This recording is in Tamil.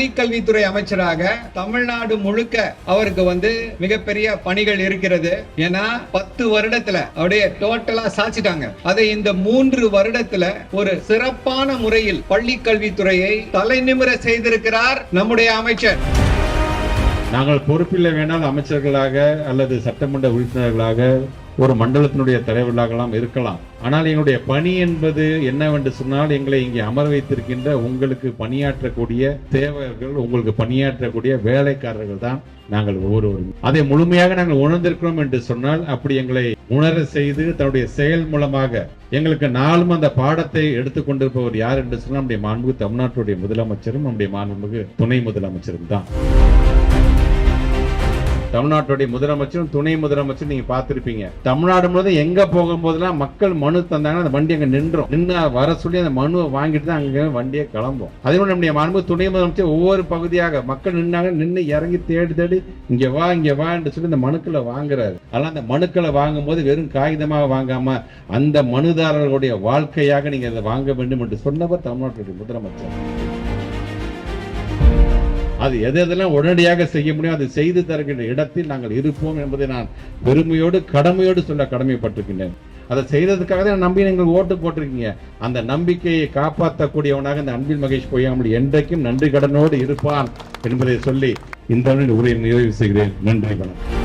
பள்ளி கல்வித்துறை அமைச்சராக தமிழ்நாடு முழுக்க அவருக்கு மிகப்பெரிய பணிகள் இருக்கிறது. ஏன்னா 10 வருடத்துல அப்படியே டோட்டலா சாச்சிட்டாங்க. அதை இந்த 3 வருடத்துல ஒரு சிறப்பான முறையில் பள்ளி கல்வித்துறையை தலைநிமிர செய்திருக்கிறார் நம்முடைய அமைச்சர். நாங்கள் பொறுப்பில் வேணால் அமைச்சர்களாக அல்லது சட்டமன்ற உறுப்பினர்களாக ஒரு மண்டலத்தினுடைய தலைவர்களாகலாம் இருக்கலாம். ஆனால் எங்களுடைய பணி என்பது என்னவென்று சொன்னால், எங்களை இங்கே அமர வைத்திருக்கின்ற உங்களுக்கு பணியாற்றக்கூடிய தேவர்கள், உங்களுக்கு பணியாற்றக்கூடிய வேலைக்காரர்கள் தான் நாங்கள் ஒவ்வொருவரும். அதை முழுமையாக நாங்கள் உணர்ந்திருக்கிறோம் என்று சொன்னால், அப்படி எங்களை உணர செய்து தன்னுடைய செயல் மூலமாக எங்களுக்கு நாளும் அந்த பாடத்தை எடுத்துக்கொண்டிருப்பவர் யார் என்று சொன்னால், நம்முடைய மாண்புமிகு தமிழ்நாட்டுடைய முதலமைச்சரும் நம்முடைய மாண்புமிகு துணை முதலமைச்சரும் தான். தமிழ்நாட்டுடைய முதலமைச்சரும் துணை முதலமைச்சரும் நீங்க பார்த்திருப்பீங்க. தமிழ்நாடு முழுவதும் எங்க போகும்போதெல்லாம் மக்கள் மனு தந்தாங்கன்னா அந்த வண்டி அங்க நின்று வர சொல்லி அந்த மனுவை வாங்கிட்டு தான் அங்க வண்டியை கிளம்பும். அதே போல நம்முடைய மாண்பு துணை முதலமைச்சர் ஒவ்வொரு பகுதியாக மக்கள் நின்று இறங்கி தேடி இங்க வா என்று சொல்லி இந்த மனுக்களை வாங்குறாரு. அதனால அந்த மனுக்களை வாங்கும் போது வெறும் காகிதமாக வாங்காம அந்த மனுதாரர்களுடைய வாழ்க்கையாக நீங்க அதை வாங்க வேண்டும் என்று சொன்னவர் தமிழ்நாட்டுடைய முதலமைச்சர். அது எதெல்லாம் உடனடியாக செய்ய முடியும் அதை செய்து தருகின்ற இடத்தில் நாங்கள் இருப்போம் என்பதை நான் பெருமையோடு கடமையோடு சொல்ல கடமைப்பட்டிருக்கின்றேன். அதை செய்ததுக்காக தான் நம்பி நீங்கள் ஓட்டு போட்டிருக்கீங்க. அந்த நம்பிக்கையை காப்பாற்றக்கூடியவனாக இந்த அன்பில் மகேஷ் பொய்யாமொழி என்றைக்கும் நன்றி கடனோடு இருப்பான் என்பதை சொல்லி இந்த உரையை நிறைவு செய்கிறேன். நன்றி, வணக்கம்.